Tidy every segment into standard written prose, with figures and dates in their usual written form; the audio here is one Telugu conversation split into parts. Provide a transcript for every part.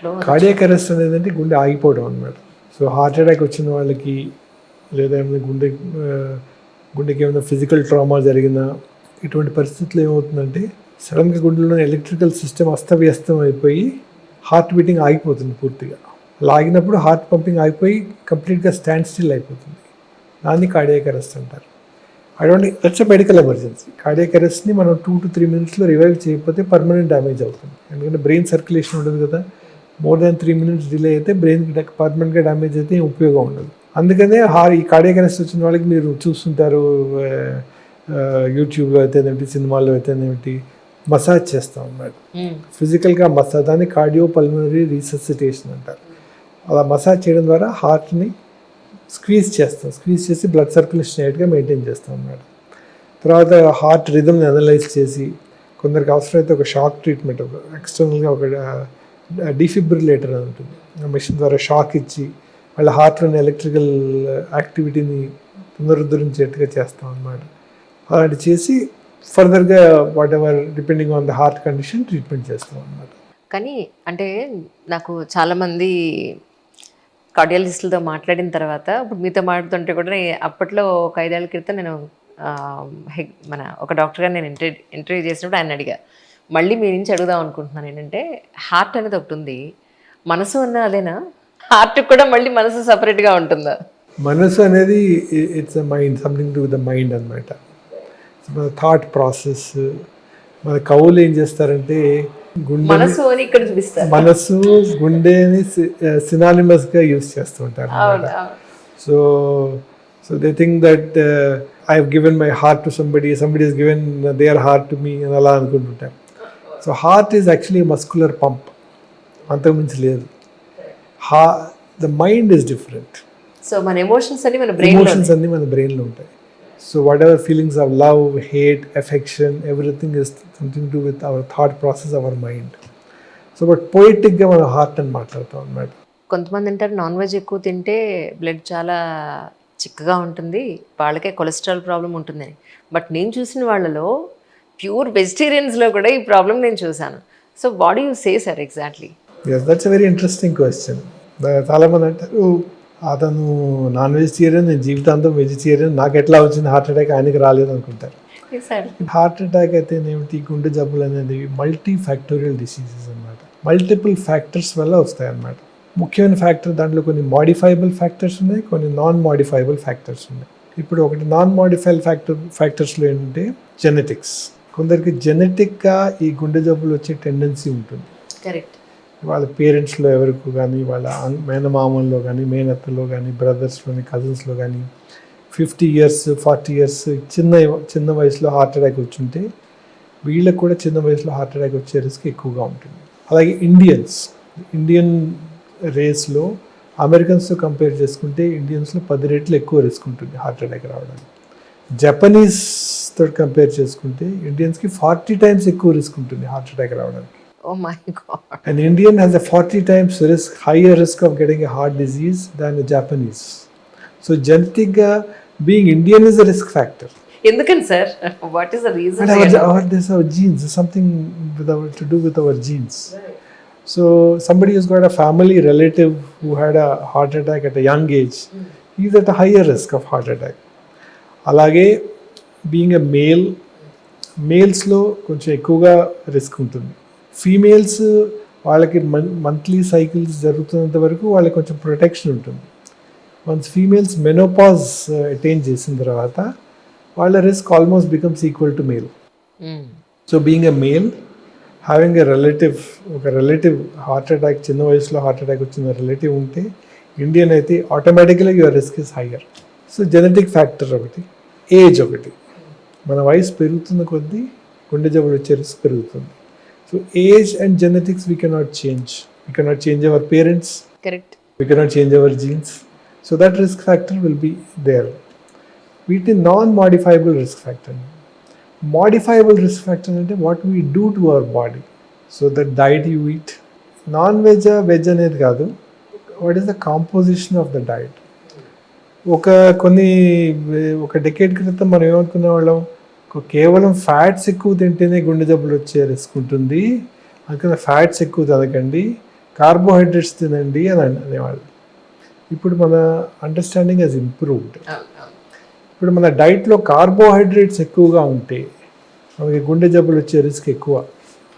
కార్డియాక్ అరెస్ట్ అనేది గుండె ఆగిపోవడం అనమాట. సో హార్ట్ అటాక్ వచ్చిన వాళ్ళకి లేదా ఏమైనా గుండెకి ఏమైనా ఫిజికల్ ట్రామా జరిగినా ఇటువంటి పరిస్థితుల్లో ఏమవుతుందంటే సడన్గా గుండెలో ఎలక్ట్రికల్ సిస్టమ్ అస్తవ్యస్తం అయిపోయి హార్ట్ బీటింగ్ ఆగిపోతుంది పూర్తిగా. అలా ఆగినప్పుడు హార్ట్ పంపింగ్ ఆగిపోయి కంప్లీట్గా స్టాండ్ స్టిల్ అయిపోతుంది. దాన్ని కార్డియాక్ అరెస్ట్ అంటారు. That's a medical emergency. Cardiac అరెస్ట్ని మనం 2 to 3 minutes రివైవ్ చేయకపోతే పర్మనెంట్ డ్యామేజ్ అవుతుంది. ఎందుకంటే బ్రెయిన్ సర్క్యులేషన్ ఉండదు కదా. మోర్ దాన్ 3 minutes డిలే అయితే బ్రెయిన్ పర్మనెంట్గా డ్యామేజ్ అయితే ఉపయోగం ఉండదు. అందుకనే ఈ కార్డియాక్ అరెస్ట్ వచ్చిన వాళ్ళకి మీరు చూస్తుంటారు యూట్యూబ్లో అయితేనేమిటి, సినిమాల్లో అయితేనేమిటి, మసాజ్ చేస్తాం అన్నమాట. ఫిజికల్గా మసాజ్, దాన్ని కార్డియో పల్మనరీ రీససిటేషన్ అంటారు. అలా మసాజ్ చేయడం ద్వారా హార్ట్ని స్క్వీజ్ చేసి బ్లడ్ సర్క్యులేషన్ రేట్గా మెయింటైన్ చేస్తాం అన్నమాట. తర్వాత హార్ట్ రిథమ్ని అనలైజ్ చేసి కొందరికి అవసరమైతే ఒక షాక్ ట్రీట్మెంట్, ఒక ఎక్స్టర్నల్గా ఒక డిఫిబ్రిలేటర్ అని ఉంటుంది. ఆ మెషిన్ ద్వారా షాక్ ఇచ్చి వాళ్ళ హార్ట్లోని ఎలక్ట్రికల్ యాక్టివిటీని పునరుద్ధరించేట్టుగా చేస్తాం అన్నమాట. అలాంటి చేసి ఫర్దర్గా what ever depending on the heart condition treatment చేస్తాం అన్నమాట. కానీ అంటే నాకు చాలామంది కార్డియాలజిస్టులతో మాట్లాడిన తర్వాత ఇప్పుడు మీతో మాట్లాడుతుంటే కూడా అప్పట్లో ఒక 5 ఏళ్ల క్రితం నేను మన ఒక డాక్టర్ గారు నేను ఇంటర్వ్యూ చేసినప్పుడు ఆయన అడిగా, మళ్ళీ మీ నుంచి అడుగుదాం అనుకుంటున్నాను ఏంటంటే, హార్ట్ అనేది ఒకటి ఉంది, మనసు అన్న అదేనా? హార్ట్ కూడా మళ్ళీ మనసు సపరేట్గా ఉంటుందా? మనసు అనేది it's a mind, something to the mind అనమాట. మన థాట్ ప్రాసెస్. మన కవులు ఏం చేస్తారంటే మనసు అని ఇక్కడ చూపిస్తారు, మనసు గుండెని సినానిమస్గా యూజ్ చేస్తూ ఉంటారు. So they think that I have given my heart to somebody is given their heart to me అని అలా అనుకుంటుంటారు. So heart is actually muscular pump, అంతకుమించి లేదు. The mind is different. So మన ఎమోషన్స్ అన్ని మన బ్రెయిన్లో ఉంటాయి. So whatever feelings of love, hate, affection, everything is something to do with our thought process, our mind. So but poeticగా మన హార్ట్ అని మాట్లాడతాం అన్నమాట. కొంతమంది అంటారు నాన్ వెజ్ ఎక్కువ తింటే బ్లడ్ చాలా చిక్కగా ఉంటుంది, వాళ్ళకే కొలెస్ట్రాల్ ప్రాబ్లం ఉంటుందని. బట్ నేను చూసిన వాళ్ళలో ప్యూర్ వెజిటేరియన్స్లో కూడా ఈ ప్రాబ్లం నేను చూశాను. So what you say sir exactly? Yes, that's a very interesting question. చాలామంది అంటారు అతను నాన్ వెజిటేరియన్, నేను జీవితాంతం వెజిటేరియన్, నాకు ఎట్లా వచ్చింది హార్ట్ అటాక్, ఆయనకి రాలేదు అనుకుంటారు. హార్ట్ అటాక్ అయితే ఏమిటి, గుండె జబ్బులు అనేది మల్టీ ఫ్యాక్టోరియల్ డిసీజెస్ అనమాట. మల్టిపుల్ ఫ్యాక్టర్స్ వల్ల వస్తాయి అన్నమాట. ముఖ్యమైన ఫ్యాక్టర్ దాంట్లో కొన్ని మాడిఫైబుల్ ఫ్యాక్టర్స్ ఉన్నాయి, కొన్ని నాన్ మాడిఫైబుల్ ఫ్యాక్టర్స్ ఉన్నాయి. ఇప్పుడు ఒకటి నాన్ మాడిఫైబుల్ ఫ్యాక్టర్స్లో ఏంటంటే జెనెటిక్స్. కొందరికి జెనెటిక్గా ఈ గుండె జబ్బులు వచ్చే టెండెన్సీ ఉంటుంది. కరెక్ట్. వాళ్ళ పేరెంట్స్లో ఎవరికి కానీ, వాళ్ళ మేనమామల్లో కానీ, మేనత్తలో కానీ, బ్రదర్స్లోని, కజిన్స్లో కానీ 50 years 40 years చిన్న వయసులో హార్ట్ అటాక్ వచ్చుంటే వీళ్ళకి కూడా చిన్న వయసులో హార్ట్ అటాక్ వచ్చే రిస్క్ ఎక్కువగా ఉంటుంది. అలాగే ఇండియన్ రేస్లో అమెరికన్స్తో కంపేర్ చేసుకుంటే ఇండియన్స్లో 10 రెట్లు ఎక్కువ రిస్క్ ఉంటుంది హార్ట్ అటాక్ రావడానికి. జపనీస్తో కంపేర్ చేసుకుంటే ఇండియన్స్కి 40 times ఎక్కువ రిస్క్ ఉంటుంది హార్ట్ అటాక్ రావడానికి. Oh my God. An Indian has a 40 times higher risk of getting a heart disease than a Japanese. So genetic being Indian is a risk factor. Endukani sir? What is the reason? There's our genes. There's something to do with our genes. Right. So somebody who's got a family relative who had a heart attack at a young age, he's at a higher risk of heart attack. Alage being a males lo koncham ekkuva risk untundi. Females వాళ్ళకి మంత్లీ సైకిల్స్ జరుగుతున్నంత వరకు వాళ్ళకి కొంచెం ప్రొటెక్షన్ ఉంటుంది. వన్స్ ఫీమేల్స్ మెనోపాజ్ అటైన్ చేసిన తర్వాత వాళ్ళ risk almost becomes equal to male. So being a male having ఒక రిలేటివ్ హార్ట్ అటాక్, చిన్న వయసులో హార్ట్ అటాక్ వచ్చిన రిలేటివ్ ఉంటే ఇండియన్ అయితే ఆటోమేటిక్గా your risk is higher. So genetic factor ఒకటి, ఏజ్ ఒకటి. మన వయసు పెరుగుతున్న కొద్దీ గుండె జబ్బులు వచ్చే రిస్క్ పెరుగుతుంది. So age and genetics we cannot change. We cannot change our parents. Correct. We cannot change our genes. So that risk factor will be there. We have non-modifiable risk factor. Modifiable risk factor is what we do to our body. So the diet you eat. Non-veg, veg అనేది కాదు. What is the composition of the diet? ఒక డెకేడ్ క్రితం మనం ఏమనుకునే వాళ్ళం, కేవలం ఫ్యాట్స్ ఎక్కువ తింటేనే గుండె జబ్బులు వచ్చే రిస్క్ ఉంటుంది, అందుకని ఫ్యాట్స్ ఎక్కువ తినకండి, కార్బోహైడ్రేట్స్ తినండి అని అనేవాళ్ళు. ఇప్పుడు మన అండర్స్టాండింగ్ హెస్ ఇంప్రూవ్డ్. ఇప్పుడు మన డైట్లో కార్బోహైడ్రేట్స్ ఎక్కువగా ఉంటే మనకి గుండె జబ్బులు వచ్చే రిస్క్ ఎక్కువ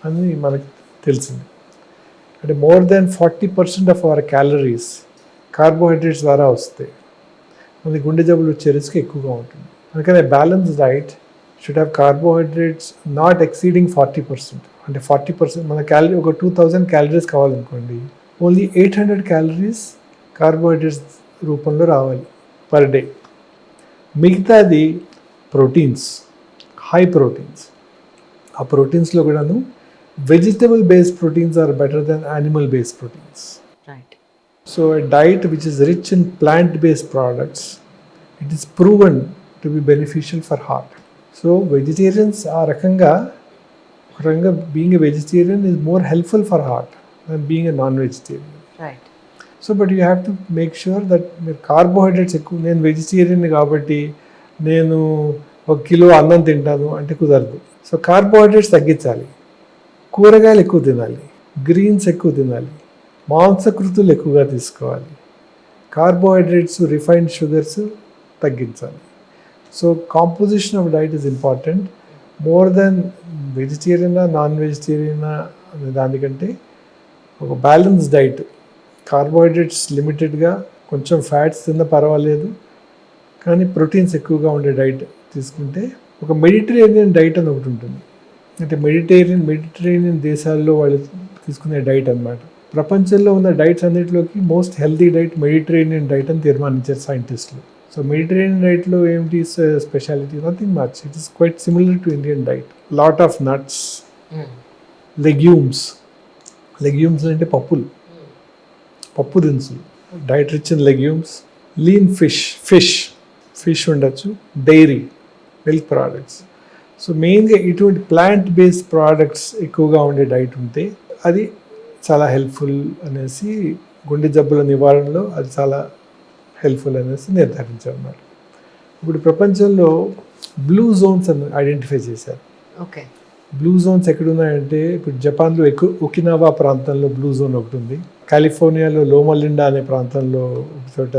అని మనకు తెలిసింది. అంటే more than 40% of our calories carbohydrates ద్వారా వస్తాయి. మనకి గుండె జబ్బులు వచ్చే రిస్క్ ఎక్కువగా ఉంటుంది. అందుకనే balance diet should have carbohydrates not exceeding 40%. అంటే 40% మన క్యాలరీ ఒక 2000 క్యాలరీస్ కావాలనుకోండి, ఓన్లీ 800 క్యాలరీస్ కార్బోహైడ్రేట్స్ రూపంలో రావాలి పర్ డే. మిగతాది ప్రోటీన్స్, హై ప్రోటీన్స్. ఆ ప్రోటీన్స్లో కూడాను vegetable based proteins are better than animal based proteins. Right. So a diet which is rich in plant-based products, it is proven to be beneficial for heart. So vegetarians are rakanga being a vegetarian is more helpful for heart than being a non-vegetarian. Right. So but you have to make sure that carbohydrates ఎక్కువ, నేను వెజిటేరియన్ కాబట్టి నేను 1 కిలో అన్నం తింటాను అంటే కుదరదు. సో కార్బోహైడ్రేట్స్ తగ్గించాలి, కూరగాయలు ఎక్కువ తినాలి, గ్రీన్స్ ఎక్కువ తినాలి, మాంసకృతులు ఎక్కువగా తీసుకోవాలి, కార్బోహైడ్రేట్స్ రిఫైన్డ్ షుగర్స్ తగ్గించాలి. So composition of diet is important more than వెజిటేరియనా నాన్ వెజిటేరియనా అనే దానికంటే ఒక బ్యాలెన్స్ డైట్, కార్బోహైడ్రేట్స్ లిమిటెడ్గా, కొంచెం ఫ్యాట్స్ తిన్నా పర్వాలేదు కానీ ప్రోటీన్స్ ఎక్కువగా ఉండే డైట్ తీసుకుంటే, ఒక మెడిటరేనియన్ డైట్ అని ఒకటి ఉంటుంది. అంటే మెడిటరేనియన్ దేశాల్లో వాళ్ళు తీసుకునే డైట్ అన్నమాట. ప్రపంచంలో ఉన్న డైట్స్ అన్నింటిలోకి most healthy diet Mediterranean diet అని తీర్మానించారు సైంటిస్టులు. సో మెడిటరేనియన్ డైట్లో ఏమిటి speciality? Nothing much, it is quite similar to Indian diet. Lot of nuts, legumes అంటే పప్పు దినుసులు, diet rich in legumes, lean fish ఉండొచ్చు, డైరీ, మిల్క్ ప్రోడక్ట్స్. సో మెయిన్గా ఇటువంటి ప్లాంట్ బేస్డ్ ప్రోడక్ట్స్ ఎక్కువగా ఉండే డైట్ ఉంటే అది చాలా హెల్ప్ఫుల్ అనేసి, గుండె జబ్బుల నివారణలో అది చాలా హెల్ప్ఫుల్ అనేసి నిర్ధారించారు అన్నమాట. ఇప్పుడు ప్రపంచంలో బ్లూ జోన్స్ అని ఐడెంటిఫై చేశారు. ఓకే. బ్లూ జోన్స్ ఎక్కడున్నాయంటే, ఇప్పుడు జపాన్లో ఒకినావా ప్రాంతంలో బ్లూ జోన్ ఒకటి ఉంది, కాలిఫోర్నియాలో లోమలిండా అనే ప్రాంతంలో ఒక చోట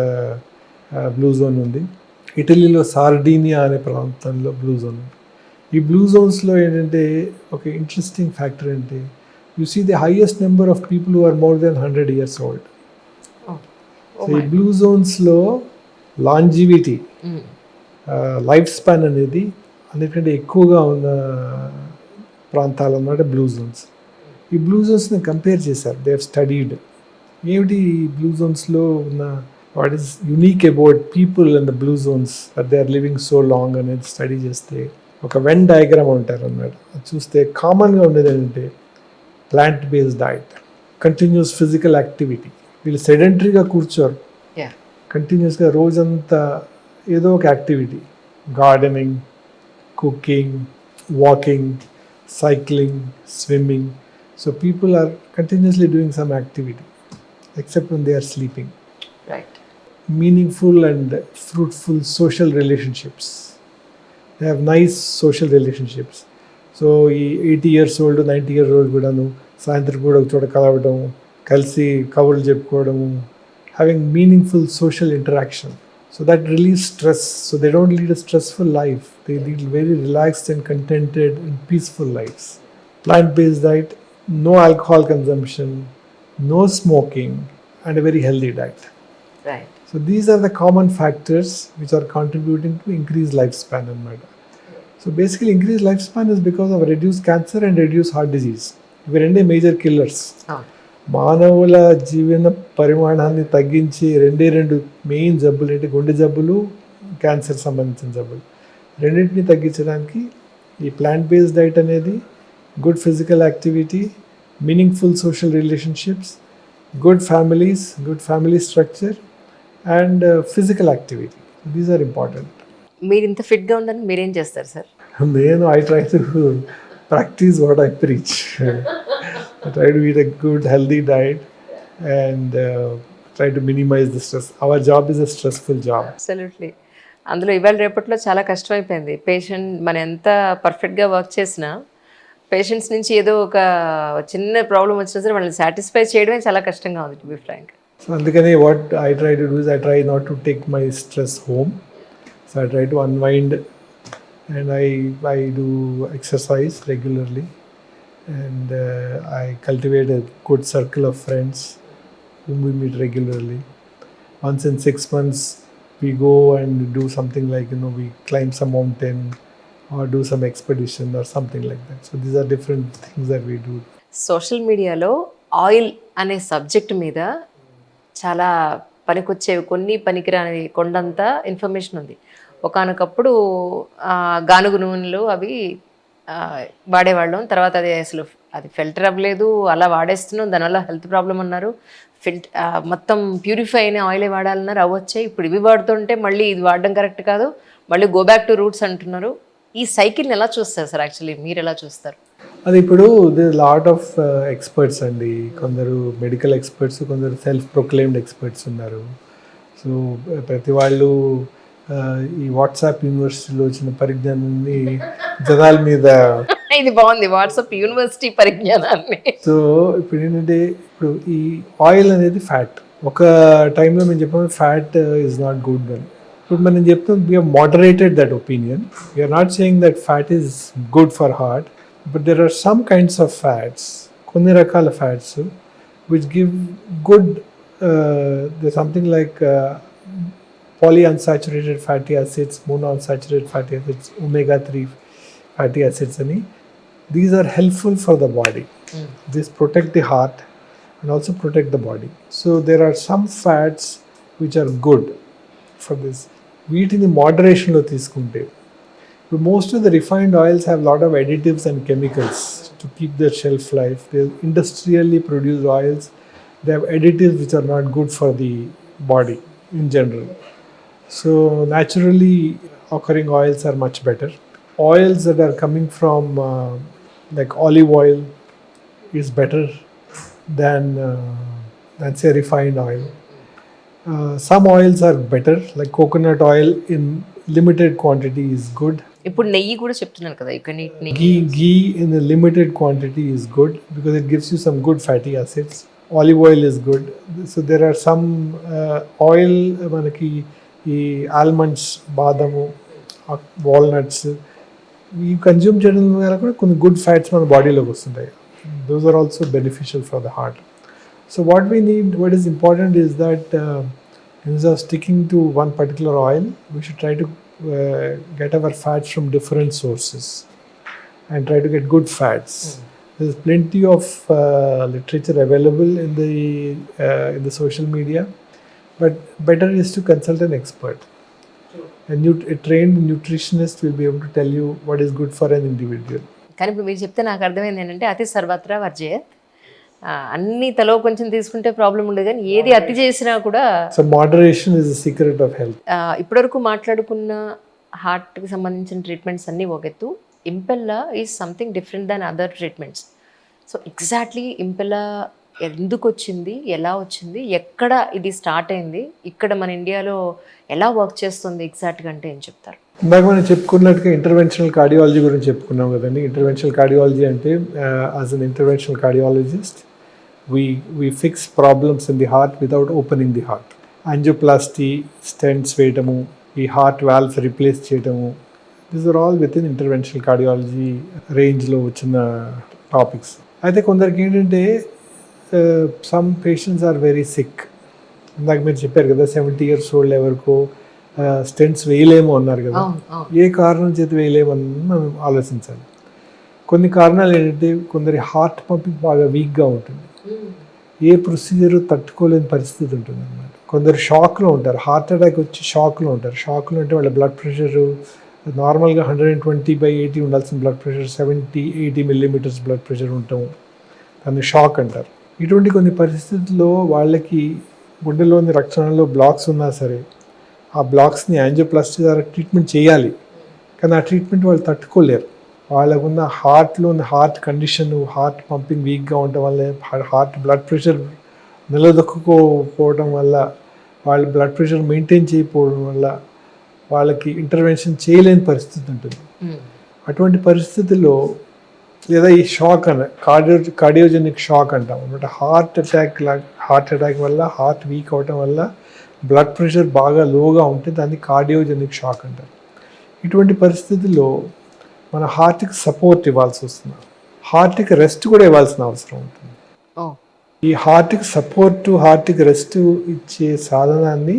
బ్లూ జోన్ ఉంది, ఇటలీలో సార్డీనియా అనే ప్రాంతంలో బ్లూ జోన్ ఉంది. ఈ బ్లూ జోన్స్లో ఏంటంటే ఒక ఇంట్రెస్టింగ్ ఫ్యాక్టర్ అంటే, you see the highest number of people who are more than 100 years old. So ఈ బ్లూ జోన్స్లో లాంజివిటీ, లైఫ్ స్పాన్ అనేది అన్నిటికంటే ఎక్కువగా ఉన్న ప్రాంతాలు అన్నమాట బ్లూ జోన్స్. ఈ బ్లూ జోన్స్ని కంపేర్ చేశారు, దే హెవ్ స్టడీడ్. ఏమిటి ఈ బ్లూ జోన్స్లో ఉన్న what is unique about people in the blue zones that they are living so long అనేది స్టడీ చేస్తే ఒక వెన్ డయాగ్రామ్ ఉంటారు అన్నమాట. అది చూస్తే కామన్గా ఉండేది ఏంటంటే plant based diet, continuous physical activity. వీళ్ళు సెడెంటరీగా కూర్చోరు, కంటిన్యూస్గా రోజంతా ఏదో ఒక activity, gardening, cooking, walking, cycling, swimming. So people are continuously doing some activity except when they are sleeping. Right. Meaningful and fruitful social relationships. They have nice social relationships. So ఈ 80 years old 90 years old కూడాను సాయంత్రం కూడా ఒక చోట కలవడం, కలిసి కబుర్లు చెప్పుకోవడము, having meaningful social interaction. So that release stress. So they don't lead a stressful life. They lead very relaxed and contented and peaceful lives. Plant based diet, no alcohol consumption, no smoking, and a very healthy diet. Right. So these are the common factors which are contributing to increased lifespan in matter. So basically increased lifespan is because of reduced cancer and reduced heart disease. ఇవి రెండే మేజర్ కిల్లర్స్. మానవుల జీవన పరిమాణాన్ని తగ్గించి రెండు మెయిన్ జబ్బులు అంటే గుండె జబ్బులు, క్యాన్సర్ సంబంధించిన జబ్బులు, రెండింటిని తగ్గించడానికి ఈ ప్లాంట్ బేస్డ్ డైట్ అనేది, good physical activity, meaningful social relationships, good families, good family structure, and physical activity. These are important. మీరు ఇంత ఫిట్గా ఉందని మీరేం చేస్తారు సార్? నేను I try to practice what I preach. I try to eat a good healthy diet and try to minimize the stress. Our job is a stressful job. Absolutely. అందులో ఇవాళ రేపట్లో చాలా కష్టమైపోయింది. పేషెంట్ మనం ఎంత పర్ఫెక్ట్గా వర్క్ చేసినా పేషెంట్స్ నుంచి ఏదో ఒక చిన్న ప్రాబ్లం వచ్చినా సరే వాళ్ళని సాటిస్ఫై చేయడమే చాలా కష్టంగా ఉంది, టు బి ఫ్రాంక్. సో అందుకని what I try to do is I try not to take my stress home. So I try to unwind and I do exercise regularly and I cultivate a good circle of friends whom we meet regularly. Once in 6 months we go and do something like, we climb some mountain or do some expedition or something like that. So these are different things that we do. Social మీడియాలో ఆయిల్ అనే సబ్జెక్ట్ మీద చాలా పనికొచ్చేవి కొన్ని, పనికిరానివి కొండంత ఇన్ఫర్మేషన్ ఉంది. ఒకానొకప్పుడు గానుగు నూనెలు అవి వాడేవాళ్ళం, తర్వాత అది ఫిల్టర్ అవ్వలేదు, అలా వాడేస్తున్నాం, దానివల్ల హెల్త్ ప్రాబ్లం అన్నారు. మొత్తం ప్యూరిఫై అయిన ఆయిలే వాడాలన్నారు, అవి వచ్చాయి. ఇప్పుడు ఇవి వాడుతుంటే మళ్ళీ ఇది వాడడం కరెక్ట్ కాదు, మళ్ళీ గో బ్యాక్ టు రూట్స్ అంటున్నారు. ఈ సైకిల్ని ఎలా చూస్తారు సార్? యాక్చువల్లీ మీరు ఎలా చూస్తారు? అది ఇప్పుడు లాట్ ఆఫ్ ఎక్స్పర్ట్స్ అండి, కొందరు మెడికల్ ఎక్స్పర్ట్స్, కొందరు సెల్ఫ్ ప్రొక్లెయిమ్డ్ ఎక్స్పర్ట్స్ ఉన్నారు. సో ప్రతి వాళ్ళు ఈ వాట్సాప్ యూనివర్సిటీలో వచ్చిన పరిజ్ఞానాన్ని జనాల మీద ఇది బాగుంది, వాట్సాప్ యూనివర్సిటీ పరిజ్ఞానాన్ని. సో ఇప్పుడు ఏంటంటే, ఇప్పుడు ఈ ఆయిల్ అనేది ఫ్యాట్. ఒక టైంలో మేము చెప్పాము ఫ్యాట్ ఈజ్ నాట్ గుడ్ అని. ఇప్పుడు మనం చెప్తాం we're moderated that opinion. We're not saying that fat is good for heart, but there are some kinds of fats, కొన్ని రకాల fats which give good something like polyunsaturated fatty acids, monounsaturated fatty acids, omega-3 fatty acids ani. These are helpful for the body. These protect the heart and also protect the body. So there are some fats which are good for this. వీటిని మోడరేషన్లో తీసుకుంటే, most of the refined oils have a lot of additives and chemicals to keep their shelf life. They industrially produced oils, they have additives which are not good for the body in general. So naturally occurring oils are much better. Oils that are coming from like olive oil is better than say refined oil. Some oils are better, like coconut oil in limited quantity is good. ఇప్పుడు నెయ్యి కూడా చెప్తున్నారు కదా, you can eat ghee in a limited quantity is good because it gives you some good fatty acids. Olive oil is good. So there are some oil మనకి ఈ ఆల్మండ్స్, బాదము, వాల్నట్స్ ఇవి కన్జ్యూమ్ చేయడం వల్ల కూడా కొన్ని గుడ్ ఫ్యాట్స్ మన బాడీలోకి వస్తుంటాయి. Those are also beneficial for the heart. So what is important is that instead of sticking to one particular oil, we should try to get our fats from different sources and try to get good fats. There's plenty of literature available in the social media, but better is to consult an expert. A trained nutritionist will be able to tell you what is good for an individual. కానీ ఇప్పుడు మీరు చెప్తే నాకు అర్థమైంది ఏంటంటే అతి సర్వత్రా వర్జయేత్. అన్ని తలో కొంచెం తీసుకుంటే ప్రాబ్లం ఉండదు, కానీ ఏది అతి చేసినా కూడా. So moderation is the secret of health. ఇప్పటివరకు మాట్లాడుకున్న హార్ట్కి సంబంధించిన ట్రీట్మెంట్స్ అన్నీ ఒకెత్తు, Impella is something different than other treatments. So exactly Impella ఎందుకు వచ్చింది, ఎలా వచ్చింది, ఎక్కడ ఇది స్టార్ట్ అయింది, ఇక్కడ మన ఇండియాలో ఎలా వర్క్ చేస్తుంది ఎగ్జాక్ట్గా అంటే ఏం చెప్తారు? ఇందాక మనం చెప్పుకున్నట్టుగా ఇంటర్వెన్షనల్ కార్డియాలజీ గురించి చెప్పుకున్నాం కదండి. ఇంటర్వెన్షనల్ కార్డియాలజీ అంటే as an interventional cardiologist we fix problems in the heart without opening the heart. Angioplasty, stents వేయటము, ఈ హార్ట్ వాల్వ్స్ రీప్లేస్ చేయటము, these are all with in interventional cardiology రేంజ్లో వచ్చిన టాపిక్స్. అయితే కొందరికి ఏంటంటే some patients are very sick. ఇందాక మీరు చెప్పారు కదా 70 years old ఎవరికో స్టెంట్స్ వేయలేము అన్నారు కదా. ఏ కారణం చేతి వేయలేమని మనం ఆలోచించాలి. కొన్ని కారణాలు ఏంటంటే కొందరి హార్ట్ పంపింగ్ బాగా వీక్గా ఉంటుంది, ఏ ప్రొసీజర్ తట్టుకోలేని పరిస్థితి ఉంటుంది అన్నమాట. కొందరు షాక్లో ఉంటారు, హార్ట్ అటాక్ వచ్చి షాక్లో ఉంటారు. షాక్లో అంటే వాళ్ళ బ్లడ్ ప్రెషరు నార్మల్గా 120/80 ఉండాల్సిన blood pressure 70-80 millimeters blood pressure ఉంటాం, దాన్ని షాక్ అంటారు. ఇటువంటి కొన్ని పరిస్థితుల్లో వాళ్ళకి గుండెలోని రక్తనాళాల్లో బ్లాక్స్ ఉన్నా సరే ఆ బ్లాక్స్ని యాంజియోప్లాస్టీ ద్వారా ట్రీట్మెంట్ చేయాలి, కానీ ఆ ట్రీట్మెంట్ వాళ్ళు తట్టుకోలేరు. వాళ్ళకున్న హార్ట్ కండిషన్, హార్ట్ పంపింగ్ వీక్గా ఉండటం వల్ల, హార్ట్ బ్లడ్ ప్రెషర్ నిలదొక్కుకోపోవడం వల్ల, వాళ్ళ బ్లడ్ ప్రెషర్ మెయింటైన్ చేయకపోవడం వల్ల వాళ్ళకి ఇంటర్వెన్షన్ చేయలేని పరిస్థితి ఉంటుంది. అటువంటి పరిస్థితుల్లో లేదా ఈ షాక్ అన్న కార్డియోజెనిక్ షాక్ అంటాం అనమాట. హార్ట్ అటాక్ వల్ల హార్ట్ వీక్ అవటం వల్ల బ్లడ్ ప్రెషర్ బాగా లోగా ఉంటే దాన్ని కార్డియోజెనిక్ షాక్ అంటారు. ఇటువంటి పరిస్థితుల్లో మన హార్ట్కి సపోర్ట్ ఇవ్వాల్సి వస్తుంది, హార్ట్కి రెస్ట్ కూడా ఇవ్వాల్సిన అవసరం ఉంటుంది. ఓ ఈ హార్ట్కి సపోర్ట్, హార్ట్కి రెస్ట్ ఇచ్చే సాధనాన్ని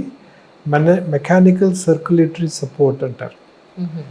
మెకానికల్ సర్క్యులేటరీ సపోర్ట్ అంటారు. మ్మ్.